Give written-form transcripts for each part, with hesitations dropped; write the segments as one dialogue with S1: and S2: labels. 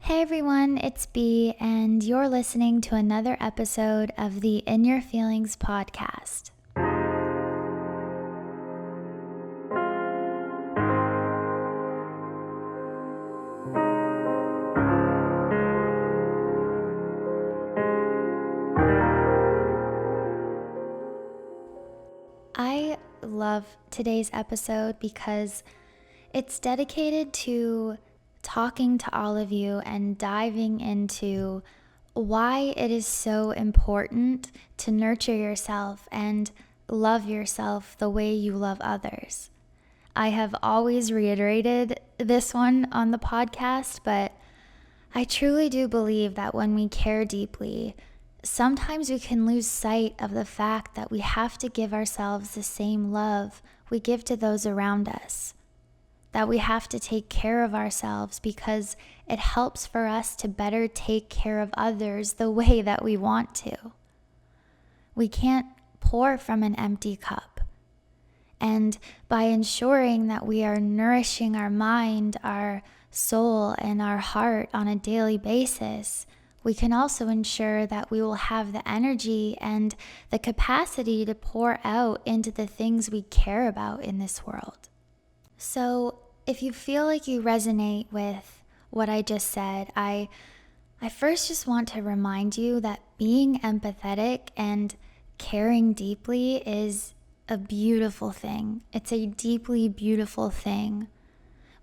S1: Hey everyone, it's B, and you're listening to another episode of the In Your Feelings podcast. I love today's episode because it's dedicated to talking to all of you and diving into why it is so important to nurture yourself and love yourself the way you love others. I have always reiterated this one on the podcast, but I truly do believe that when we care deeply, sometimes we can lose sight of the fact that we have to give ourselves the same love we give to those around us. That we have to take care of ourselves because it helps for us to better take care of others the way that we want to. We can't pour from an empty cup. And by ensuring that we are nourishing our mind, our soul, and our heart on a daily basis, we can also ensure that we will have the energy and the capacity to pour out into the things we care about in this world. So if you feel like you resonate with what I just said, I first just want to remind you that being empathetic and caring deeply is a beautiful thing. It's a deeply beautiful thing.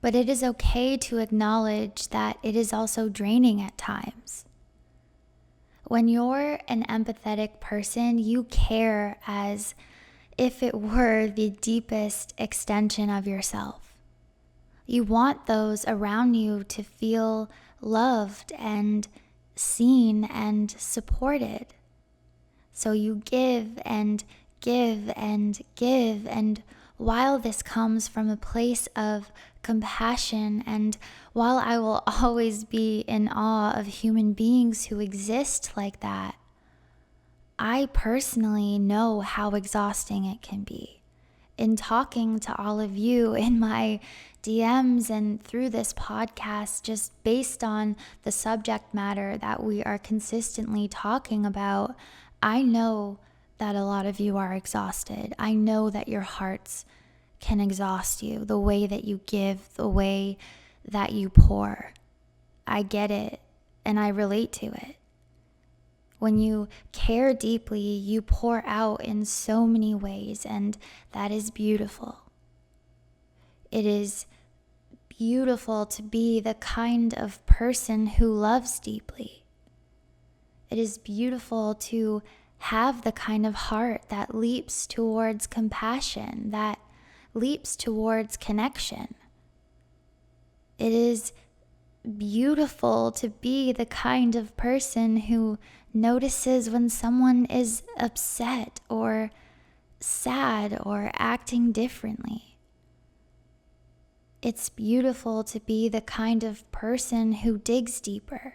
S1: But it is okay to acknowledge that it is also draining at times. When you're an empathetic person, you care as if it were the deepest extension of yourself. You want those around you to feel loved and seen and supported. So you give and give and give, and while this comes from a place of compassion, and while I will always be in awe of human beings who exist like that, I personally know how exhausting it can be. In talking to all of you in my DMs and through this podcast, just based on the subject matter that we are consistently talking about, I know that a lot of you are exhausted. I know that your hearts can exhaust you, the way that you give, the way that you pour. I get it, and I relate to it. When you care deeply, you pour out in so many ways, and that is beautiful. It is beautiful to be the kind of person who loves deeply. It is beautiful to have the kind of heart that leaps towards compassion, that leaps towards connection. It is beautiful to be the kind of person who notices when someone is upset or sad or acting differently. It's beautiful to be the kind of person who digs deeper,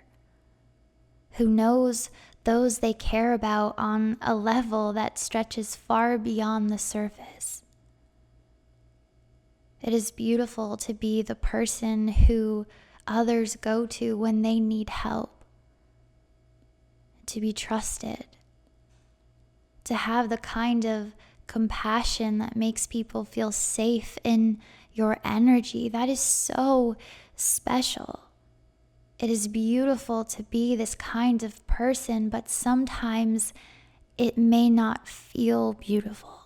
S1: who knows those they care about on a level that stretches far beyond the surface. It is beautiful to be the person who others go to when they need help, to be trusted, to have the kind of compassion that makes people feel safe in your energy. That is so special. It is beautiful to be this kind of person, but sometimes it may not feel beautiful.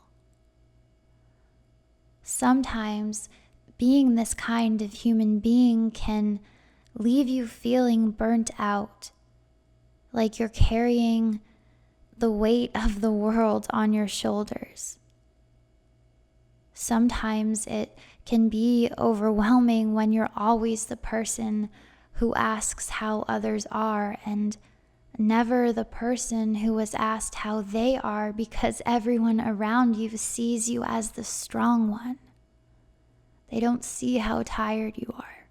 S1: Sometimes being this kind of human being can leave you feeling burnt out, like you're carrying the weight of the world on your shoulders. Sometimes it can be overwhelming when you're always the person who asks how others are and never the person who was asked how they are, because everyone around you sees you as the strong one. They don't see how tired you are.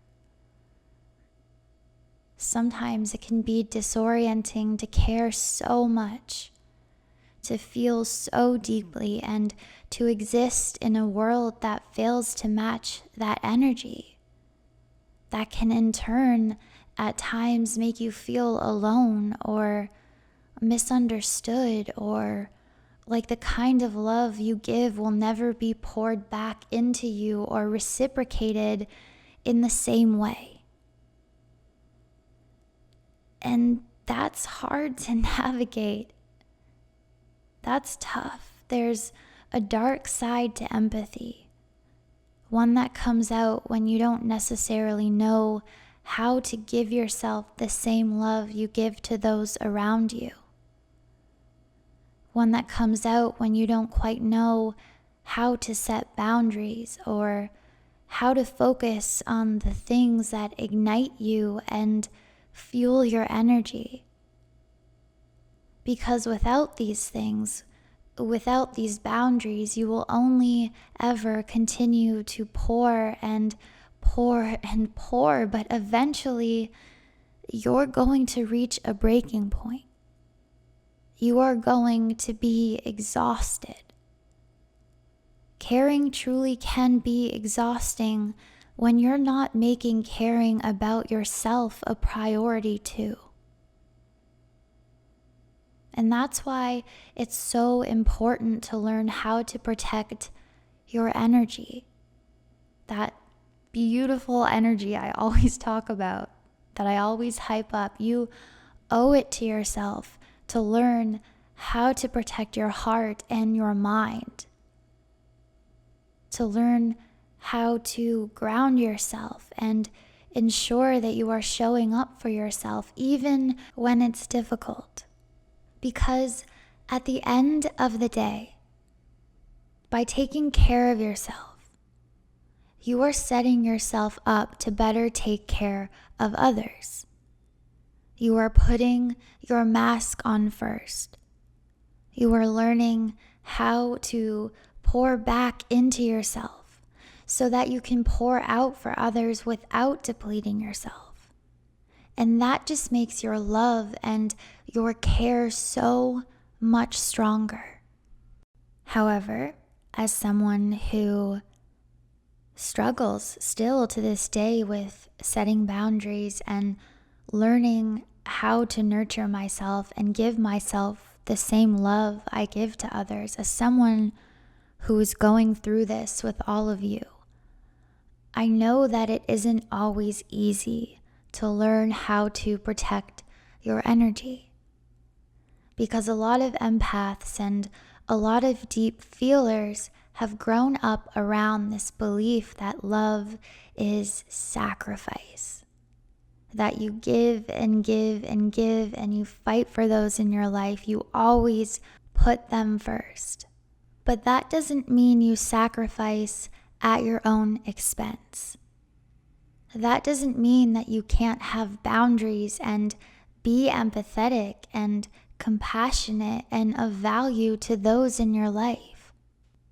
S1: Sometimes it can be disorienting to care so much, to feel so deeply, and to exist in a world that fails to match that energy. That can in turn at times make you feel alone or misunderstood, or like the kind of love you give will never be poured back into you or reciprocated in the same way. And that's hard to navigate. That's tough. There's a dark side to empathy, one that comes out when you don't necessarily know how to give yourself the same love you give to those around you. One that comes out when you don't quite know how to set boundaries or how to focus on the things that ignite you and fuel your energy. Because without these things, without these boundaries, you will only ever continue to pour and pour and pour, but eventually you're going to reach a breaking point. You are going to be exhausted. Caring truly can be exhausting when you're not making caring about yourself a priority too. And that's why it's so important to learn how to protect your energy. That beautiful energy I always talk about, that I always hype up. You owe it to yourself to learn how to protect your heart and your mind. To learn how to ground yourself and ensure that you are showing up for yourself even when it's difficult. Because at the end of the day, by taking care of yourself, you are setting yourself up to better take care of others. You are putting your mask on first. You are learning how to pour back into yourself so that you can pour out for others without depleting yourself. And that just makes your love and your care so much stronger. However, as someone who struggles still to this day with setting boundaries and learning how to nurture myself and give myself the same love I give to others, as someone who is going through this with all of you, I know that it isn't always easy to learn how to protect your energy. Because a lot of empaths and a lot of deep feelers have grown up around this belief that love is sacrifice. That you give and give and give and you fight for those in your life. You always put them first. But that doesn't mean you sacrifice at your own expense. That doesn't mean that you can't have boundaries and be empathetic and compassionate and of value to those in your life.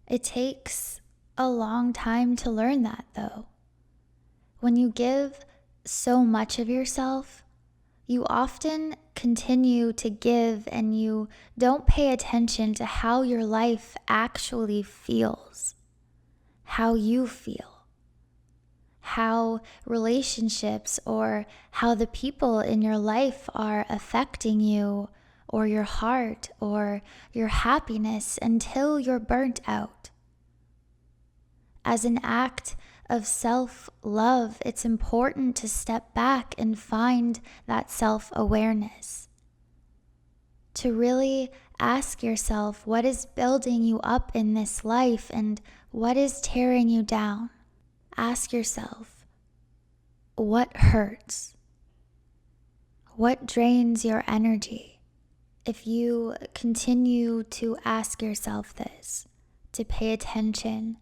S1: It takes a long time to learn that, though. When you give so much of yourself, you often continue to give and you don't pay attention to how your life actually feels, how you feel. How relationships or how the people in your life are affecting you or your heart or your happiness until you're burnt out. As an act of self-love, it's important to step back and find that self-awareness. To really ask yourself what is building you up in this life and what is tearing you down. Ask yourself, what hurts? What drains your energy? If you continue to ask yourself this, to pay attention,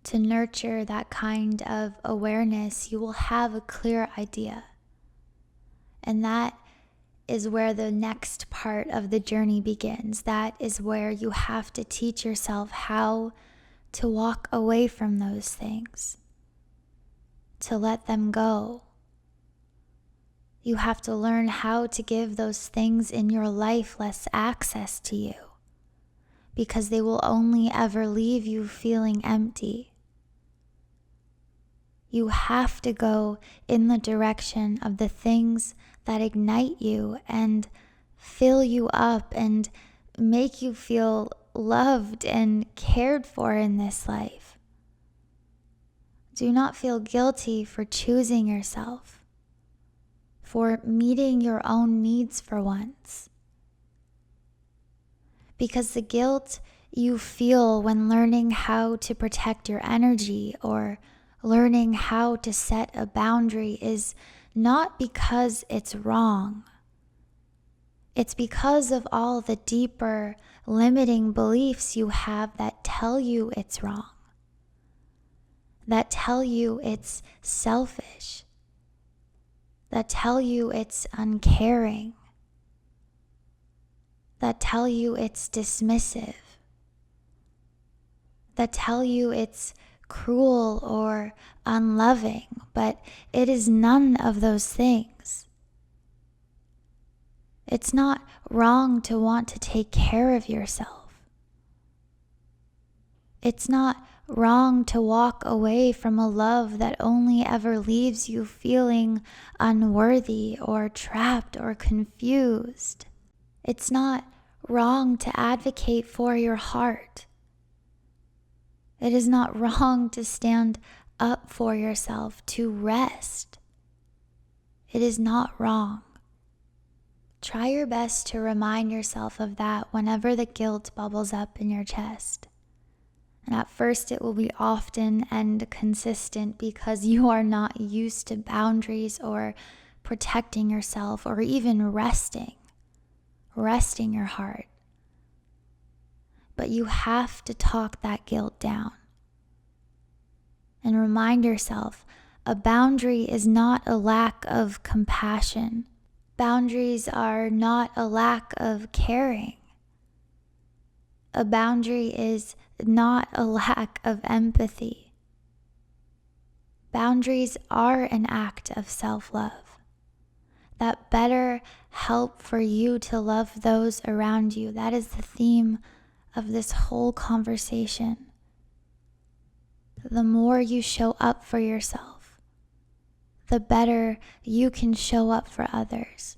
S1: to nurture that kind of awareness, you will have a clear idea. And that is where the next part of the journey begins. That is where you have to teach yourself how to walk away from those things, to let them go. You have to learn how to give those things in your life less access to you, because they will only ever leave you feeling empty. You have to go in the direction of the things that ignite you and fill you up and make you feel loved and cared for in this life. Do not feel guilty for choosing yourself, for meeting your own needs for once. Because the guilt you feel when learning how to protect your energy or learning how to set a boundary is not because it's wrong. It's because of all the deeper limiting beliefs you have that tell you it's wrong, that tell you it's selfish, that tell you it's uncaring, that tell you it's dismissive, that tell you it's cruel or unloving, but it is none of those things. It's not wrong to want to take care of yourself. It's not wrong to walk away from a love that only ever leaves you feeling unworthy or trapped or confused. It's not wrong to advocate for your heart. It is not wrong to stand up for yourself, to rest. It is not wrong. Try your best to remind yourself of that whenever the guilt bubbles up in your chest. And at first it will be often and consistent because you are not used to boundaries or protecting yourself or even resting your heart. But you have to talk that guilt down. And remind yourself, a boundary is not a lack of compassion. Boundaries are not a lack of caring. A boundary is not a lack of empathy. Boundaries are an act of self-love that better help for you to love those around you. That is the theme of this whole conversation. The more you show up for yourself, the better you can show up for others.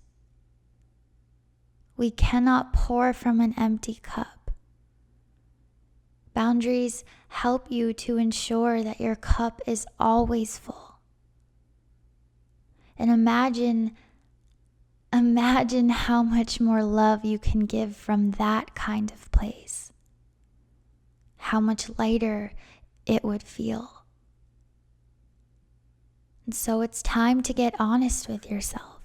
S1: We cannot pour from an empty cup. Boundaries help you to ensure that your cup is always full. And imagine how much more love you can give from that kind of place. How much lighter it would feel. And so it's time to get honest with yourself.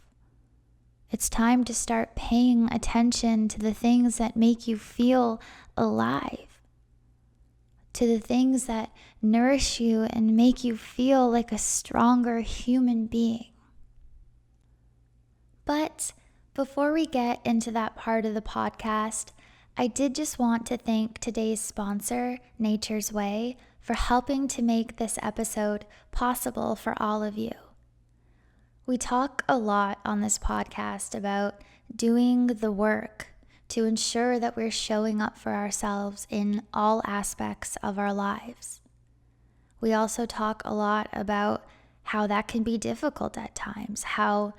S1: It's time to start paying attention to the things that make you feel alive, to the things that nourish you and make you feel like a stronger human being. But before we get into that part of the podcast, I did just want to thank today's sponsor, Nature's Way, for helping to make this episode possible for all of you. We talk a lot on this podcast about doing the work to ensure that we're showing up for ourselves in all aspects of our lives. We also talk a lot about how that can be difficult at times, how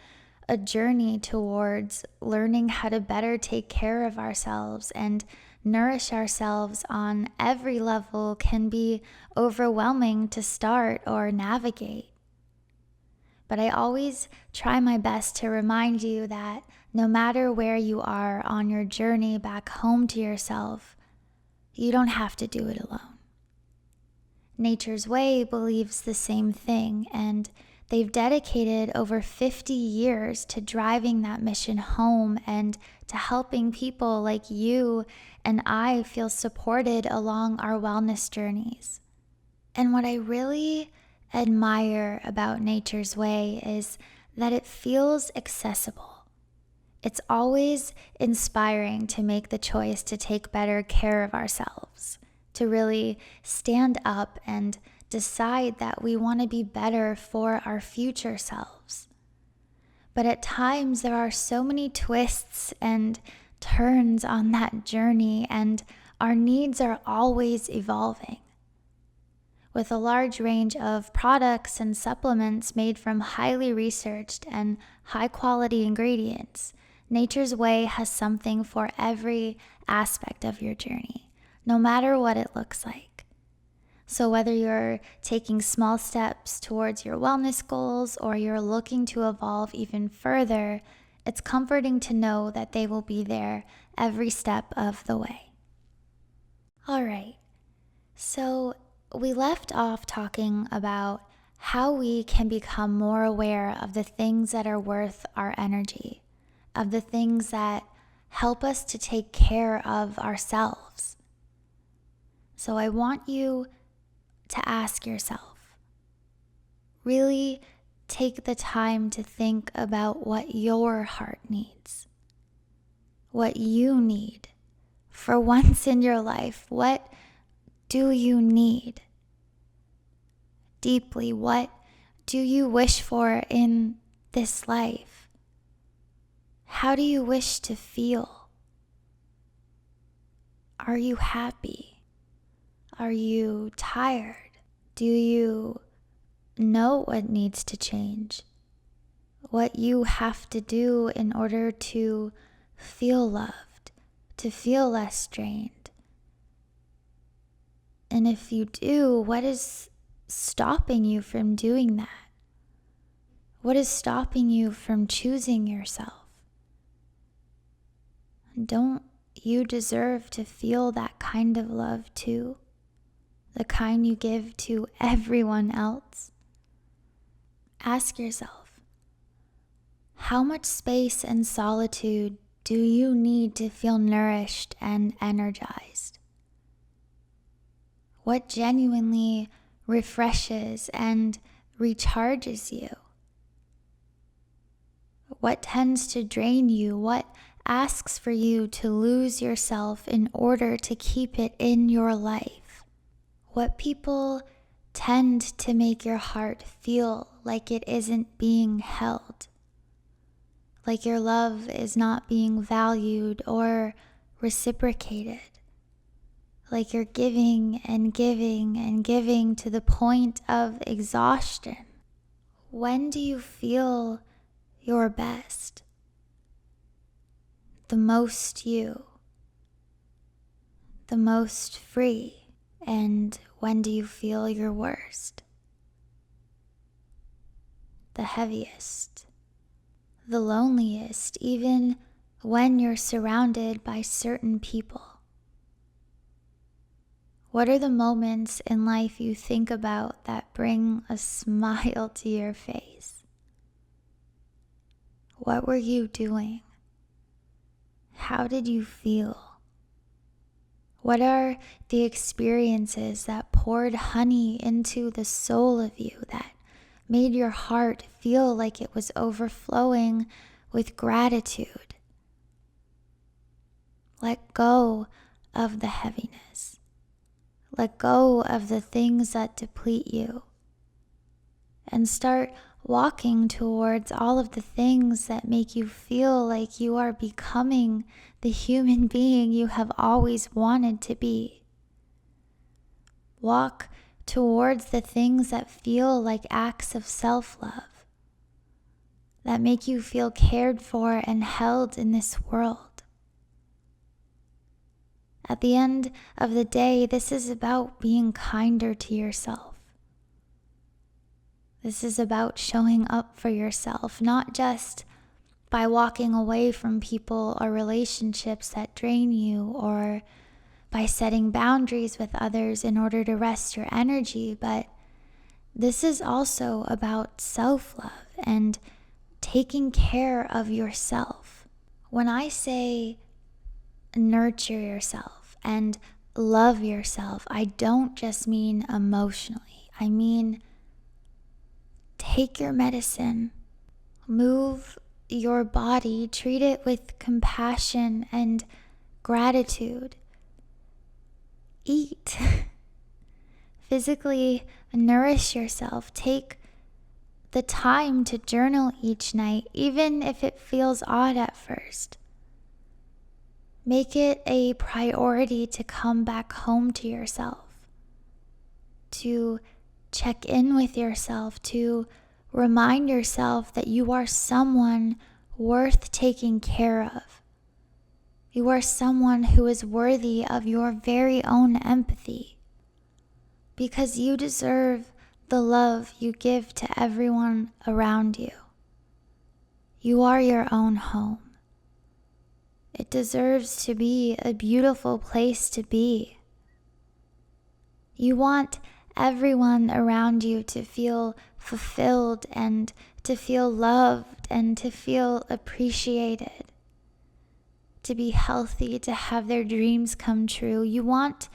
S1: a journey towards learning how to better take care of ourselves and nourish ourselves on every level can be overwhelming to start or navigate. But I always try my best to remind you that no matter where you are on your journey back home to yourself, you don't have to do it alone. Nature's Way believes the same thing, and they've dedicated over 50 years to driving that mission home and to helping people like you and I feel supported along our wellness journeys. And what I really admire about Nature's Way is that it feels accessible. It's always inspiring to make the choice to take better care of ourselves, to really stand up and decide that we want to be better for our future selves. But at times there are so many twists and turns on that journey, and our needs are always evolving. with a large range of products and supplements made from highly researched and high-quality ingredients. Nature's Way has something for every aspect of your journey, no matter what it looks like. So whether you're taking small steps towards your wellness goals or you're looking to evolve even further, it's comforting to know that they will be there every step of the way. All right, so we left off talking about how we can become more aware of the things that are worth our energy, of the things that help us to take care of ourselves. So I want you to ask yourself, really take the time to think about what your heart needs, what you need for once in your life. What do you need deeply? What do you wish for in this life? How do you wish to feel? Are you happy? Are you tired? Do you know what needs to change? What you have to do in order to feel loved, to feel less drained? And if you do, what is stopping you from doing that? What is stopping you from choosing yourself? Don't you deserve to feel that kind of love too? The kind you give to everyone else? Ask yourself, how much space and solitude do you need to feel nourished and energized? What genuinely refreshes and recharges you? What tends to drain you? What asks for you to lose yourself in order to keep it in your life? What people tend to make your heart feel like it isn't being held, like your love is not being valued or reciprocated, like you're giving and giving and giving to the point of exhaustion? When do you feel your best? The most you, the most free? And when do you feel your worst? The heaviest, the loneliest, even when you're surrounded by certain people? What are the moments in life you think about that bring a smile to your face? What were you doing? How did you feel? What are the experiences that poured honey into the soul of you, that made your heart feel like it was overflowing with gratitude? Let go of the heaviness. Let go of the things that deplete you, and start walking towards all of the things that make you feel like you are becoming the human being you have always wanted to be. Walk towards the things that feel like acts of self-love, that make you feel cared for and held in this world. At the end of the day, this is about being kinder to yourself. This is about showing up for yourself, not just by walking away from people or relationships that drain you, or by setting boundaries with others in order to rest your energy, but this is also about self-love and taking care of yourself. When I say nurture yourself and love yourself, I don't just mean emotionally. I mean, take your medicine, move your body, treat it with compassion and gratitude. Eat. Physically nourish yourself. Take the time to journal each night, even if it feels odd at first. Make it a priority to come back home to yourself. to check in with yourself, to remind yourself that you are someone worth taking care of. You are someone who is worthy of your very own empathy, because you deserve the love you give to everyone around you. You are your own home. It deserves to be a beautiful place to be. You want everyone around you to feel fulfilled and to feel loved and to feel appreciated, to be healthy, to have their dreams come true. You want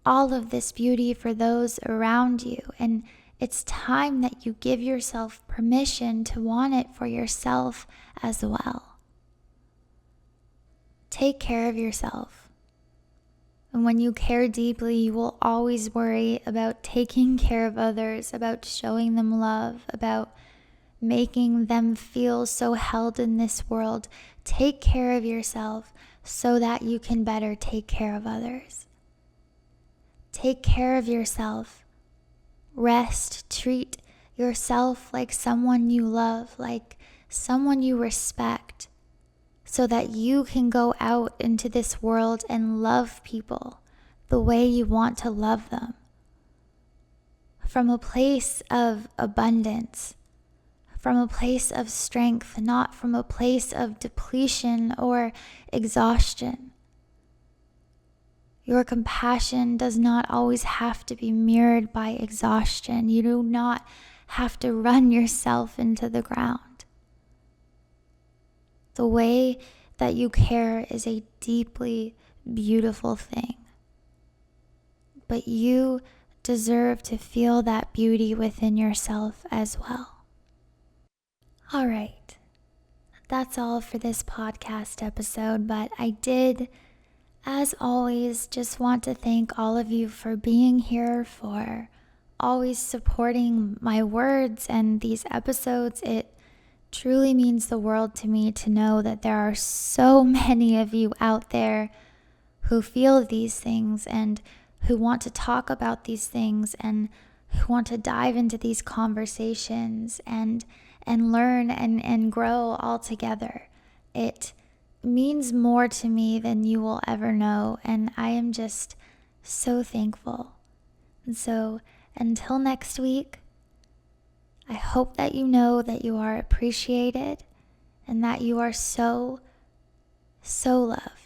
S1: all of this beauty for those around you, and it's time that you give yourself permission to want it for yourself as well. Take care of yourself. And when you care deeply, you will always worry about taking care of others, about showing them love, about making them feel so held in this world. Take care of yourself so that you can better take care of others. Take care of yourself. Rest. Treat yourself like someone you love, like someone you respect, so that you can go out into this world and love people the way you want to love them. From a place of abundance, from a place of strength, not from a place of depletion or exhaustion. Your compassion does not always have to be mirrored by exhaustion. You do not have to run yourself into the ground. The way that you care is a deeply beautiful thing. But you deserve to feel that beauty within yourself as well. All right, that's all for this podcast episode, but I did, as always, just want to thank all of you for being here, for always supporting my words and these episodes. It truly means the world to me to know that there are so many of you out there who feel these things and who want to talk about these things and who want to dive into these conversations and learn and grow all together. It means more to me than you will ever know, and I am just so thankful. And so until next week, I hope that you know that you are appreciated and that you are so, so loved.